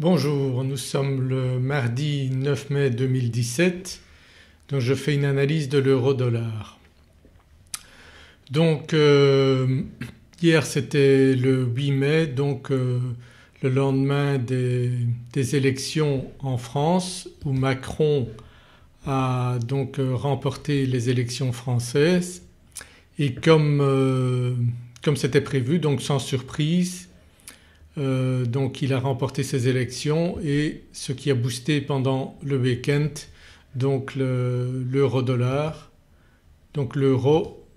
Bonjour, nous sommes le mardi 9 mai 2017, donc je fais une analyse de l'euro-dollar. Donc hier c'était le 8 mai, donc le lendemain des élections en France où Macron a donc remporté les élections françaises et comme c'était prévu, donc sans surprise, donc il a remporté ces élections et ce qui a boosté pendant le week-end donc l'euro-dollar, donc l'euro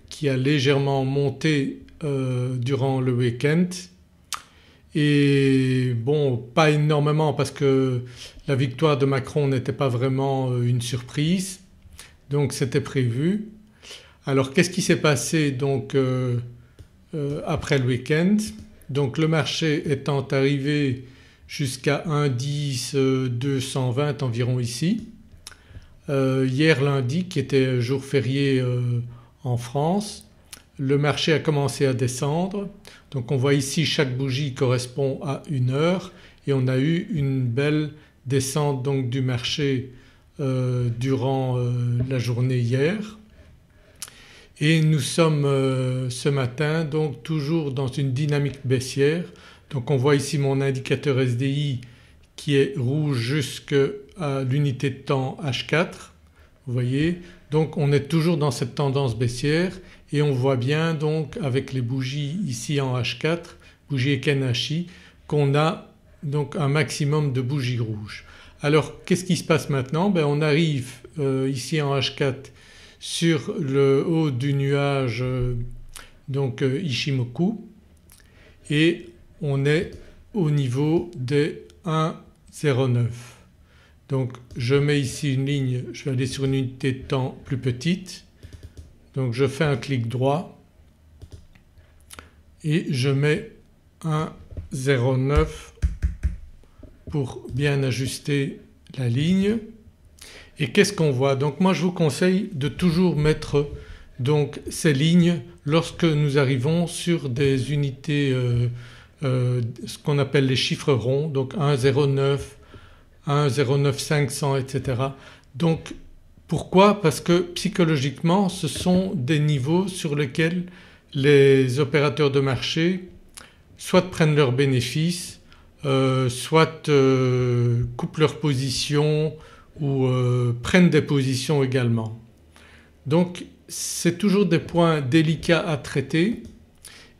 qui a légèrement monté durant le week-end et bon pas énormément parce que la victoire de Macron n'était pas vraiment une surprise, donc c'était prévu. Alors qu'est-ce qui s'est passé donc après le week-end? Donc le marché étant arrivé jusqu'à 1,10 220 environ ici. Hier lundi qui était jour férié en France, le marché a commencé à descendre. Donc on voit ici chaque bougie correspond à une heure et on a eu une belle descente donc du marché durant la journée hier. Et nous sommes ce matin donc toujours dans une dynamique baissière. Donc on voit ici mon indicateur SDI qui est rouge jusqu'à l'unité de temps H4, vous voyez. Donc on est toujours dans cette tendance baissière et on voit bien donc avec les bougies ici en H4, bougie Eken HI, qu'on a donc un maximum de bougies rouges. Alors qu'est-ce qui se passe maintenant? On arrive ici en H4 sur le haut du nuage donc Ishimoku et on est au niveau des 1,09. Donc je mets ici une ligne, je vais aller sur une unité de temps plus petite, donc je fais un clic droit et je mets 1,09 pour bien ajuster la ligne. Et qu'est-ce qu'on voit? Donc moi je vous conseille de toujours mettre donc ces lignes lorsque nous arrivons sur des unités ce qu'on appelle les chiffres ronds, donc 1,09, 1,09 500 etc. Donc pourquoi? Parce que psychologiquement ce sont des niveaux sur lesquels les opérateurs de marché soit prennent leurs bénéfices, soit coupent leur position ou prennent des positions également. Donc c'est toujours des points délicats à traiter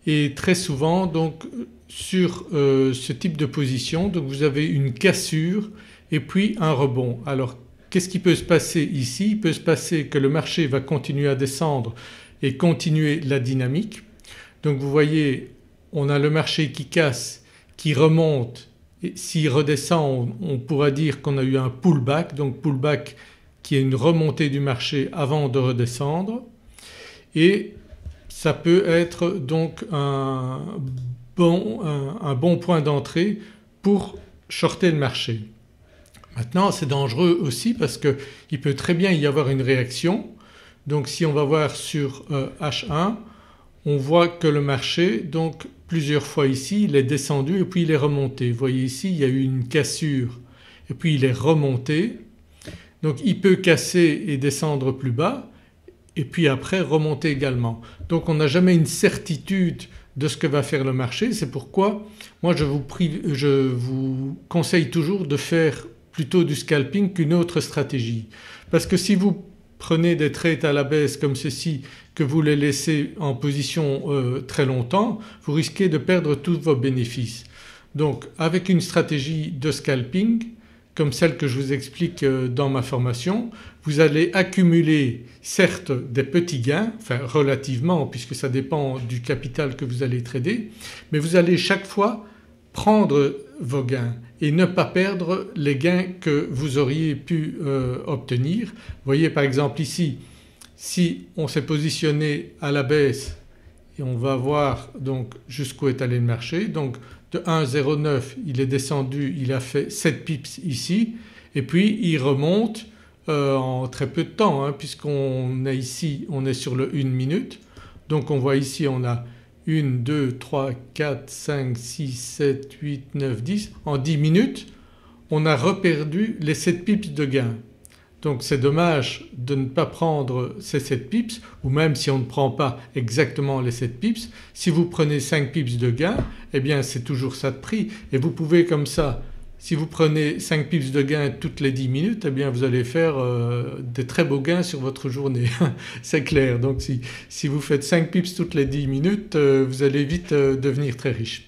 et très souvent donc sur ce type de position donc vous avez une cassure et puis un rebond. Alors qu'est-ce qui peut se passer ici? Il peut se passer que le marché va continuer à descendre et continuer la dynamique. Donc vous voyez on a le marché qui casse, qui remonte. Et s'il redescend on pourra dire qu'on a eu un pullback, donc pullback qui est une remontée du marché avant de redescendre et ça peut être donc un bon point d'entrée pour shorter le marché. Maintenant c'est dangereux aussi parce qu'il peut très bien y avoir une réaction. Donc si on va voir sur H1 on voit que le marché donc plusieurs fois ici il est descendu et puis il est remonté. Vous voyez ici il y a eu une cassure et puis il est remonté. Donc il peut casser et descendre plus bas et puis après remonter également. Donc on n'a jamais une certitude de ce que va faire le marché. C'est pourquoi moi je vous conseille toujours de faire plutôt du scalping qu'une autre stratégie. Parce que si vous prenez des trades à la baisse comme ceci, que vous les laissez en position très longtemps, vous risquez de perdre tous vos bénéfices. Donc avec une stratégie de scalping comme celle que je vous explique dans ma formation, vous allez accumuler certes des petits gains, enfin relativement puisque ça dépend du capital que vous allez trader, mais vous allez chaque fois prendre vos gains et ne pas perdre les gains que vous auriez pu obtenir. Vous voyez par exemple ici si on s'est positionné à la baisse et on va voir donc jusqu'où est allé le marché, donc de 1,09 il est descendu, il a fait 7 pips ici et puis il remonte en très peu de temps puisqu'on est ici, on est sur le 1 minute. Donc on voit ici on a 1, 2, 3, 4, 5, 6, 7, 8, 9, 10. En 10 minutes on a reperdu les 7 pips de gain. Donc c'est dommage de ne pas prendre ces 7 pips, ou même si on ne prend pas exactement les 7 pips, si vous prenez 5 pips de gain, eh bien c'est toujours ça de prix. Et vous pouvez comme ça, si vous prenez 5 pips de gain toutes les 10 minutes, eh bien vous allez faire des très beaux gains sur votre journée, c'est clair. Donc si vous faites 5 pips toutes les 10 minutes, vous allez vite devenir très riche.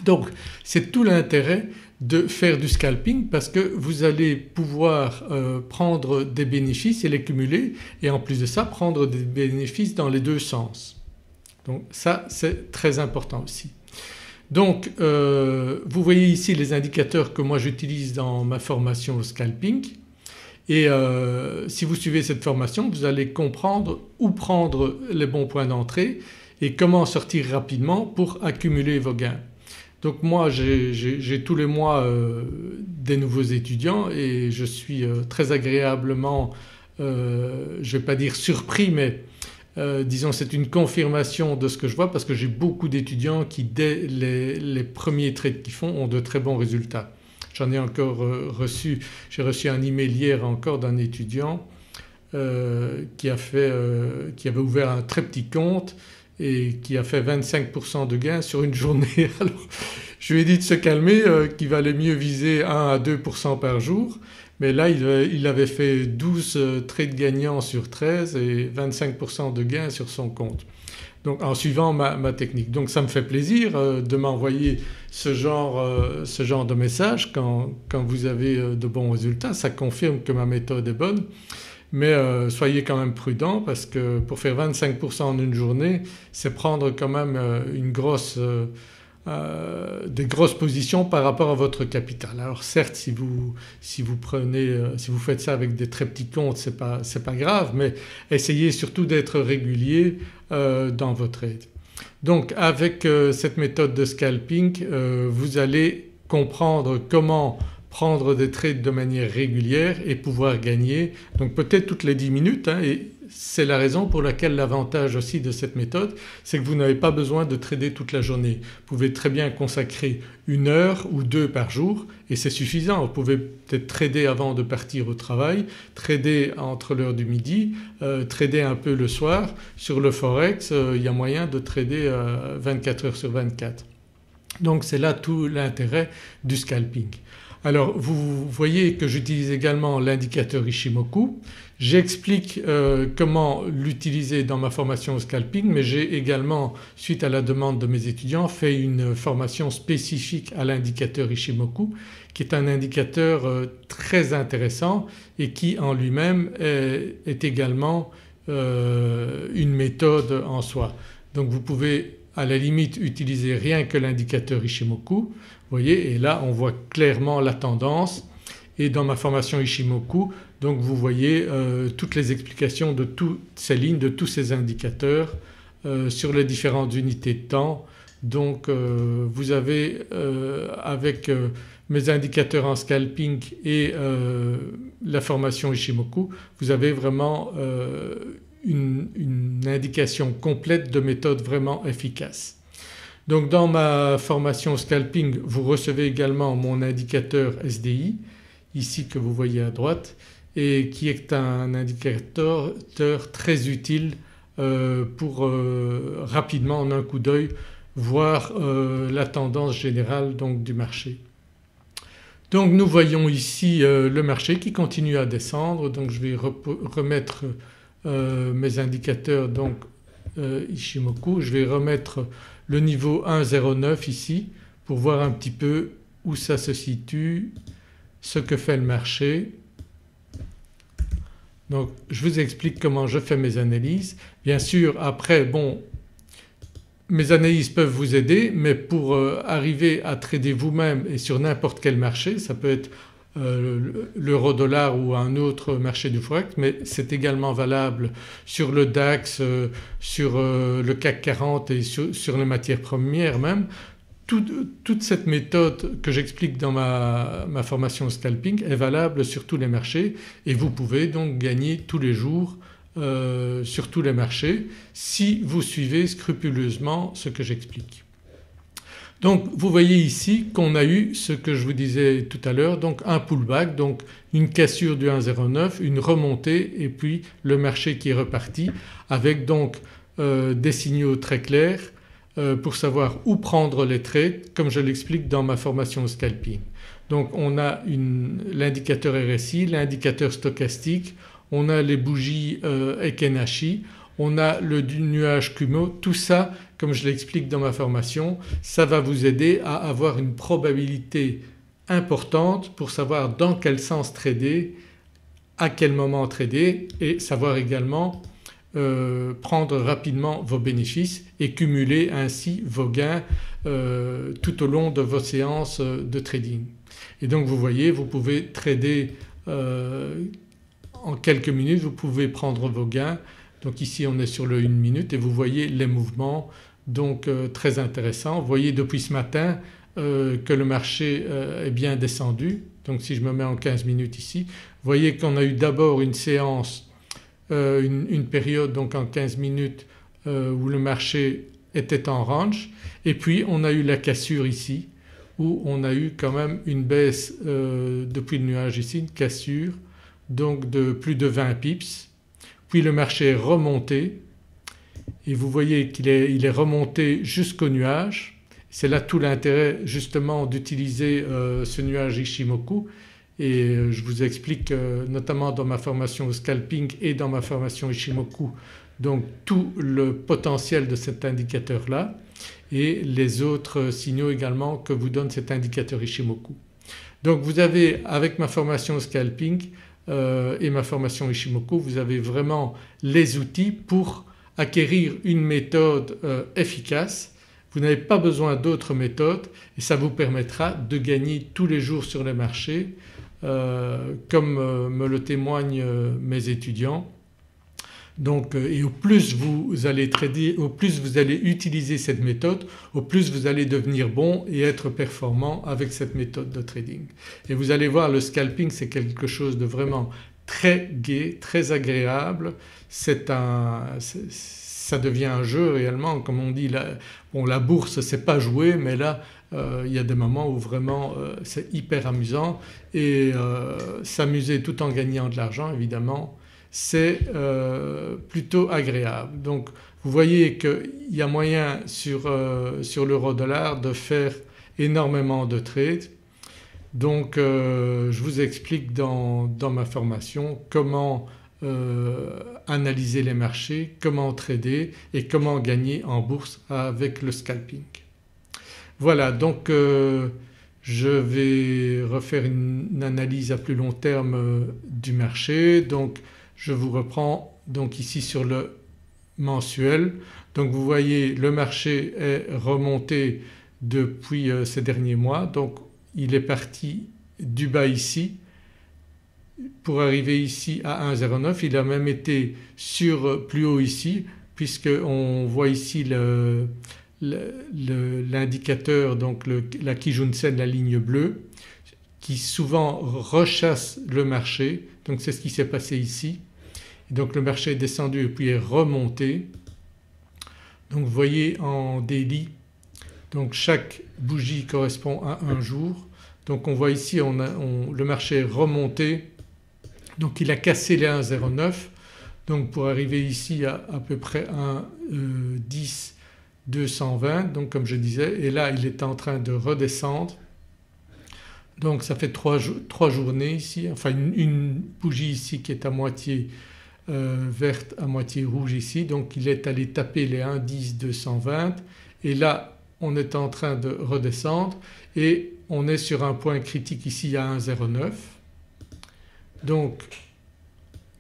Donc c'est tout l'intérêt de faire du scalping, parce que vous allez pouvoir prendre des bénéfices et les cumuler, et en plus de ça prendre des bénéfices dans les deux sens. Donc ça c'est très important aussi. Donc vous voyez ici les indicateurs que moi j'utilise dans ma formation au scalping, et si vous suivez cette formation vous allez comprendre où prendre les bons points d'entrée et comment sortir rapidement pour accumuler vos gains. Donc moi j'ai tous les mois des nouveaux étudiants et je suis très agréablement, je ne vais pas dire surpris, mais disons c'est une confirmation de ce que je vois, parce que j'ai beaucoup d'étudiants qui dès les premiers trades qu'ils font ont de très bons résultats. J'en ai encore reçu, j'ai reçu un email hier encore d'un étudiant qui avait ouvert un très petit compte et qui a fait 25% de gains sur une journée. Alors je lui ai dit de se calmer, qu'il valait mieux viser 1 à 2% par jour, mais là il avait fait 12 trades gagnants sur 13 et 25% de gains sur son compte, donc en suivant ma technique. Donc ça me fait plaisir de m'envoyer ce genre de message quand vous avez de bons résultats. Ça confirme que ma méthode est bonne. Mais soyez quand même prudents, parce que pour faire 25% en une journée c'est prendre quand même des grosses positions par rapport à votre capital. Alors certes si vous faites ça avec des très petits comptes c'est pas grave, mais essayez surtout d'être régulier dans vos trades. Donc avec cette méthode de scalping vous allez comprendre comment prendre des trades de manière régulière et pouvoir gagner, donc peut-être toutes les 10 minutes et c'est la raison pour laquelle l'avantage aussi de cette méthode c'est que vous n'avez pas besoin de trader toute la journée. Vous pouvez très bien consacrer 1 heure ou 2 par jour et c'est suffisant. Vous pouvez peut-être trader avant de partir au travail, trader entre l'heure du midi, trader un peu le soir. Sur le forex il y a moyen de trader 24 heures sur 24. Donc c'est là tout l'intérêt du scalping. Alors vous voyez que j'utilise également l'indicateur Ishimoku. J'explique comment l'utiliser dans ma formation au scalping, mais j'ai également, suite à la demande de mes étudiants, fait une formation spécifique à l'indicateur Ishimoku, qui est un indicateur très intéressant et qui en lui-même est également une méthode en soi. Donc vous pouvez à la limite utiliser rien que l'indicateur Ishimoku, vous voyez, et là on voit clairement la tendance. Et dans ma formation Ishimoku donc vous voyez toutes les explications de toutes ces lignes, de tous ces indicateurs sur les différentes unités de temps. Donc vous avez avec mes indicateurs en scalping et la formation Ishimoku vous avez vraiment une indication complète de méthode vraiment efficace. Donc dans ma formation scalping vous recevez également mon indicateur SDI ici que vous voyez à droite, et qui est un indicateur très utile pour rapidement en un coup d'œil voir la tendance générale donc du marché. Donc nous voyons ici le marché qui continue à descendre. Donc je vais remettre mes indicateurs donc Ishimoku. Je vais remettre le niveau 1,09 ici pour voir un petit peu où ça se situe, ce que fait le marché. Donc je vous explique comment je fais mes analyses. Bien sûr après bon mes analyses peuvent vous aider, mais pour arriver à trader vous-même et sur n'importe quel marché, ça peut être l'euro-dollar ou un autre marché du forex, mais c'est également valable sur le DAX, sur le CAC 40 et sur les matières premières même. Toute cette méthode que j'explique dans ma formation scalping est valable sur tous les marchés et vous pouvez donc gagner tous les jours sur tous les marchés si vous suivez scrupuleusement ce que j'explique. Donc vous voyez ici qu'on a eu ce que je vous disais tout à l'heure, donc un pullback, donc une cassure du 1,09, une remontée et puis le marché qui est reparti avec donc des signaux très clairs pour savoir où prendre les trades comme je l'explique dans ma formation au scalping. Donc on a l'indicateur RSI, l'indicateur stochastique, on a les bougies Heikin-Ashi, on a le nuage Kumo, tout ça comme je l'explique dans ma formation ça va vous aider à avoir une probabilité importante pour savoir dans quel sens trader, à quel moment trader et savoir également prendre rapidement vos bénéfices et cumuler ainsi vos gains tout au long de vos séances de trading. Et donc vous voyez vous pouvez trader en quelques minutes, vous pouvez prendre vos gains. Donc ici on est sur le 1 minute et vous voyez les mouvements donc très intéressants. Vous voyez depuis ce matin que le marché est bien descendu. Donc si je me mets en 15 minutes ici, vous voyez qu'on a eu d'abord une séance, une période donc en 15 minutes où le marché était en range et puis on a eu la cassure ici où on a eu quand même une baisse depuis le nuage ici, une cassure donc de plus de 20 pips. Puis le marché est remonté et vous voyez qu'il est remonté jusqu'au nuage. C'est là tout l'intérêt justement d'utiliser ce nuage Ichimoku et je vous explique notamment dans ma formation au scalping et dans ma formation Ichimoku donc tout le potentiel de cet indicateur là et les autres signaux également que vous donne cet indicateur Ichimoku. Donc vous avez avec ma formation au scalping et ma formation Ichimoku vous avez vraiment les outils pour acquérir une méthode efficace. Vous n'avez pas besoin d'autres méthodes et ça vous permettra de gagner tous les jours sur les marchés comme me le témoignent mes étudiants. Donc et au plus vous allez trader, au plus vous allez utiliser cette méthode, au plus vous allez devenir bon et être performant avec cette méthode de trading. Et vous allez voir le scalping c'est quelque chose de vraiment très gai, très agréable, ça devient un jeu réellement comme on dit. La bourse c'est pas jouer mais là il y a des moments où vraiment c'est hyper amusant et s'amuser tout en gagnant de l'argent évidemment c'est plutôt agréable. Donc vous voyez qu'il y a moyen sur l'euro-dollar de faire énormément de trades. Donc je vous explique dans ma formation comment analyser les marchés, comment trader et comment gagner en bourse avec le scalping. Voilà donc je vais refaire une analyse à plus long terme du marché. Donc je vous reprends donc ici sur le mensuel. Donc vous voyez le marché est remonté depuis ces derniers mois. Donc il est parti du bas ici pour arriver ici à 1,09. Il a même été sur plus haut ici puisqu'on voit ici l'indicateur donc la Kijun-sen, la ligne bleue qui souvent rechasse le marché. Donc c'est ce qui s'est passé ici. Et donc le marché est descendu et puis est remonté. Donc vous voyez en daily donc chaque bougie correspond à un jour. Donc on voit ici le marché est remonté donc il a cassé les 1,09 donc pour arriver ici à peu près 1,10 220 donc comme je disais et là il est en train de redescendre. Donc ça fait trois journées ici, enfin une bougie ici qui est à moitié verte à moitié rouge ici. Donc il est allé taper les 1,10 220 et là on est en train de redescendre et on est sur un point critique ici à 1,09. Donc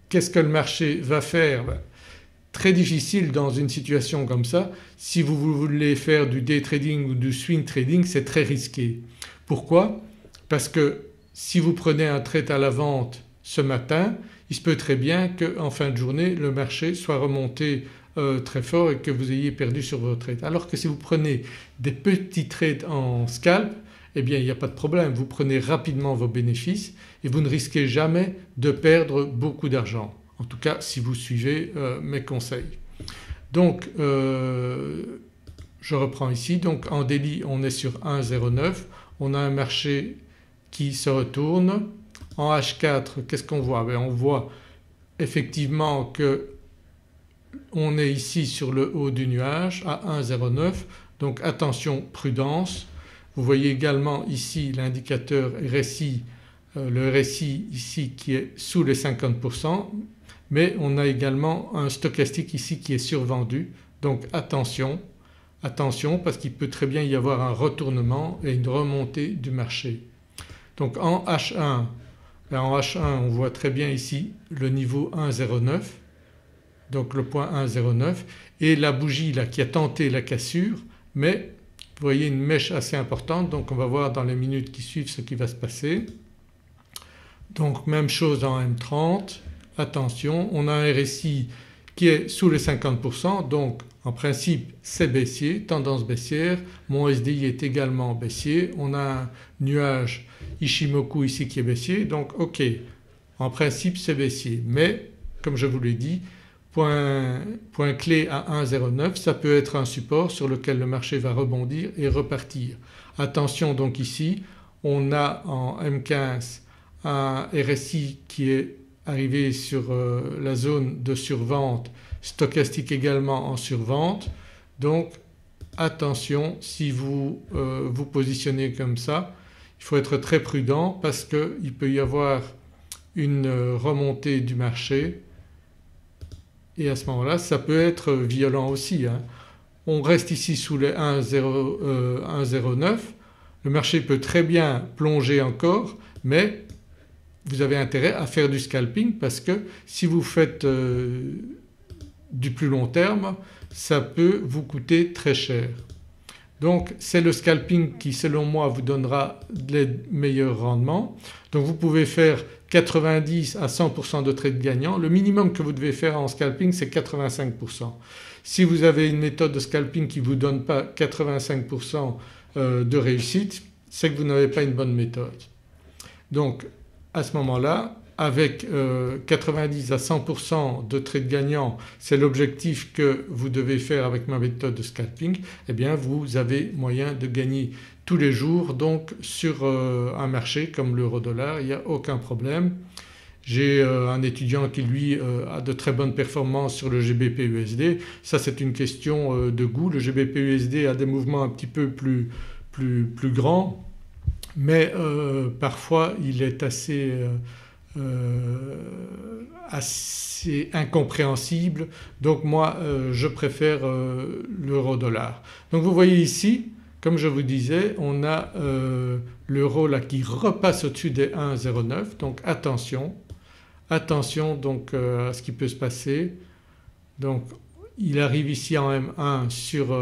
qu'est-ce que le marché va faire? Très difficile dans une situation comme ça. Si vous voulez faire du day trading ou du swing trading c'est très risqué. Pourquoi? Parce que si vous prenez un trade à la vente ce matin il se peut très bien qu'en fin de journée le marché soit remonté très fort et que vous ayez perdu sur vos trades. Alors que si vous prenez des petits trades en scalp eh bien il n'y a pas de problème, vous prenez rapidement vos bénéfices et vous ne risquez jamais de perdre beaucoup d'argent. en tout cas si vous suivez mes conseils. Donc je reprends ici, donc en daily on est sur 1,09, on a un marché qui se retourne. En H4 qu'est-ce qu'on voit? On voit effectivement que on est ici sur le haut du nuage à 1,09, donc attention, prudence. Vous voyez également ici l'indicateur RSI, le RSI ici qui est sous les 50%, mais on a également un stochastique ici qui est survendu, donc attention parce qu'il peut très bien y avoir un retournement et une remontée du marché. Donc en H1, on voit très bien ici le niveau 1,09, donc le point 1,09 et la bougie là qui a tenté la cassure, mais vous voyez une mèche assez importante, donc on va voir dans les minutes qui suivent ce qui va se passer. Donc même chose en M30, attention, on a un RSI qui est sous les 50%, donc en principe c'est baissier, tendance baissière, mon SDI est également baissier, on a un nuage Ishimoku ici qui est baissier, donc ok, en principe c'est baissier, mais comme je vous l'ai dit, point clé à 1,09, ça peut être un support sur lequel le marché va rebondir et repartir. Attention donc ici on a en M15 un RSI qui est arrivé sur la zone de survente, stochastique également en survente, donc attention si vous vous positionnez comme ça, il faut être très prudent parce qu'il peut y avoir une remontée du marché et à ce moment-là ça peut être violent aussi. On reste ici sous les 1,09, le marché peut très bien plonger encore, mais vous avez intérêt à faire du scalping parce que si vous faites du plus long terme ça peut vous coûter très cher. Donc c'est le scalping qui selon moi vous donnera les meilleurs rendements. Donc vous pouvez faire 90 à 100% de trades gagnants. Le minimum que vous devez faire en scalping c'est 85%. Si vous avez une méthode de scalping qui ne vous donne pas 85% de réussite, c'est que vous n'avez pas une bonne méthode. Donc à ce moment-là avec 90 à 100% de trades gagnants, c'est l'objectif que vous devez faire avec ma méthode de scalping, eh bien vous avez moyen de gagner tous les jours donc sur un marché comme l'euro-dollar, il n'y a aucun problème. J'ai un étudiant qui lui a de très bonnes performances sur le GBP-USD, ça c'est une question de goût. Le GBP-USD a des mouvements un petit peu plus grands, mais parfois il est assez incompréhensible, donc moi je préfère l'euro-dollar. Donc vous voyez ici comme je vous disais on a l'euro là qui repasse au-dessus des 1,09, donc attention donc à ce qui peut se passer. Donc il arrive ici en M1 sur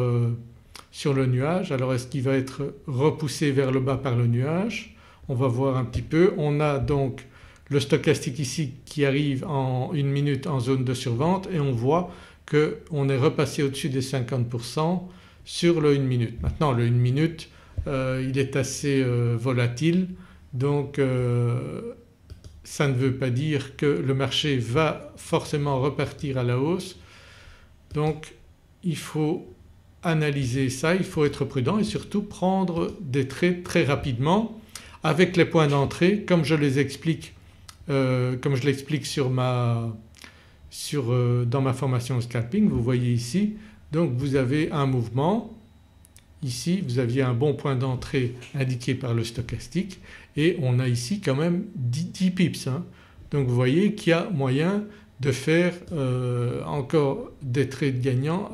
le nuage, alors est-ce qu'il va être repoussé vers le bas par le nuage? On va voir un petit peu. On a donc le stochastique ici qui arrive en une minute en zone de survente et on voit qu'on est repassé au-dessus des 50% sur le 1 minute. Maintenant le 1 minute il est assez volatile, donc ça ne veut pas dire que le marché va forcément repartir à la hausse. Donc il faut analyser ça, il faut être prudent et surtout prendre des trades très rapidement avec les points d'entrée comme je les explique comme je l'explique dans ma formation scalping. Vous voyez ici donc vous avez un mouvement, ici vous aviez un bon point d'entrée indiqué par le stochastique et on a ici quand même 10 pips. Donc vous voyez qu'il y a moyen de faire encore des trades gagnants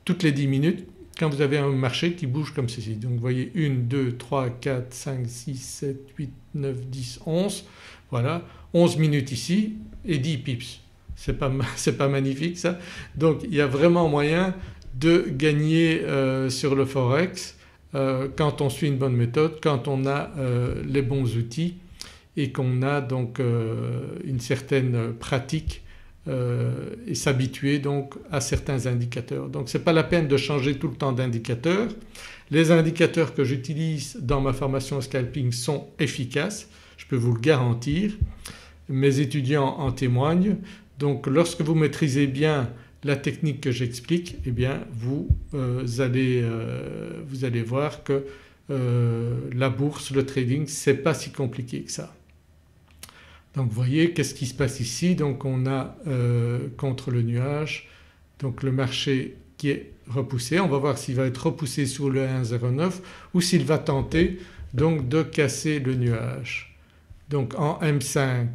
toutes les 10 minutes quand vous avez un marché qui bouge comme ceci. Donc vous voyez 1, 2, 3, 4, 5, 6, 7, 8, 9, 10, 11, voilà 11 minutes ici et 10 pips. C'est pas magnifique ça? Donc il y a vraiment moyen de gagner sur le forex quand on suit une bonne méthode, quand on a les bons outils et qu'on a donc une certaine pratique et s'habituer donc à certains indicateurs. Donc ce n'est pas la peine de changer tout le temps d'indicateur. Les indicateurs que j'utilise dans ma formation scalping sont efficaces, je peux vous le garantir, mes étudiants en témoignent. Donc lorsque vous maîtrisez bien la technique que j'explique, eh bien vous allez voir que la bourse, le trading, c'est pas si compliqué que ça. Donc vous voyez qu'est-ce qui se passe ici. Donc on a contre le nuage donc le marché qui est repoussé. On va voir s'il va être repoussé sur le 1,09 ou s'il va tenter donc de casser le nuage. Donc en M5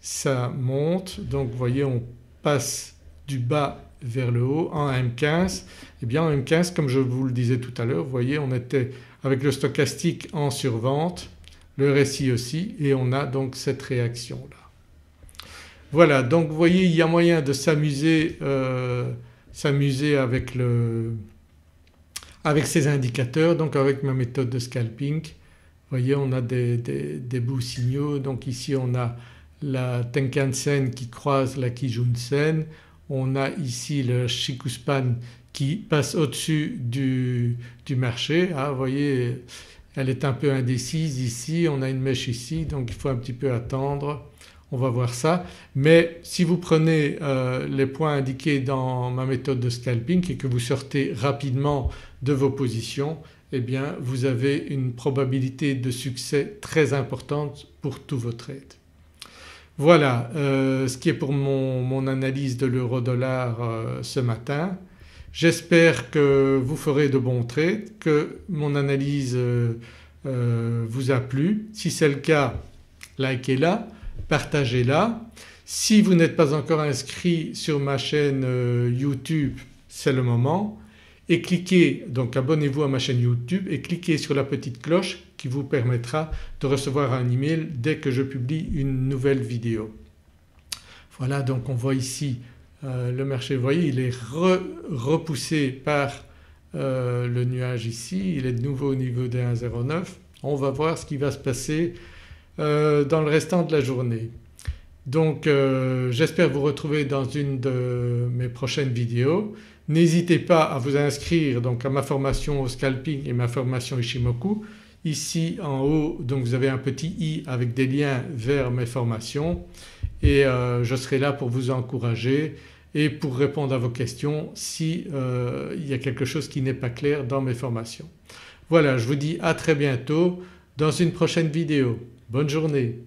ça monte, donc vous voyez on passe du bas vers le haut. En M15, eh bien en M15 comme je vous le disais tout à l'heure, vous voyez on était avec le stochastique en survente, le RSI aussi, et on a donc cette réaction là. Voilà, donc vous voyez il y a moyen de s'amuser avec ces indicateurs, donc avec ma méthode de scalping. Vous voyez on a des beaux signaux, donc ici on a la Tenkan-sen qui croise la Kijun-sen, on a ici le Chikuspan qui passe au-dessus du marché. Vous voyez elle est un peu indécise ici, on a une mèche ici, donc il faut un petit peu attendre, on va voir ça. Mais si vous prenez les points indiqués dans ma méthode de scalping et que vous sortez rapidement de vos positions, eh bien vous avez une probabilité de succès très importante pour tous vos trades. Voilà ce qui est pour mon analyse de l'euro-dollar ce matin. J'espère que vous ferez de bons trades, que mon analyse vous a plu. Si c'est le cas, likez-la, partagez-la. Si vous n'êtes pas encore inscrit sur ma chaîne YouTube, c'est le moment. Et cliquez, donc abonnez-vous à ma chaîne YouTube et cliquez sur la petite cloche qui vous permettra de recevoir un email dès que je publie une nouvelle vidéo. Voilà, donc on voit ici le marché, vous voyez il est repoussé par le nuage ici, il est de nouveau au niveau des 1,09. On va voir ce qui va se passer dans le restant de la journée. Donc j'espère vous retrouver dans une de mes prochaines vidéos. N'hésitez pas à vous inscrire donc à ma formation au scalping et ma formation Ishimoku. Ici en haut donc vous avez un petit i avec des liens vers mes formations et je serai là pour vous encourager et pour répondre à vos questions si il y a quelque chose qui n'est pas clair dans mes formations. Voilà, je vous dis à très bientôt dans une prochaine vidéo. Bonne journée.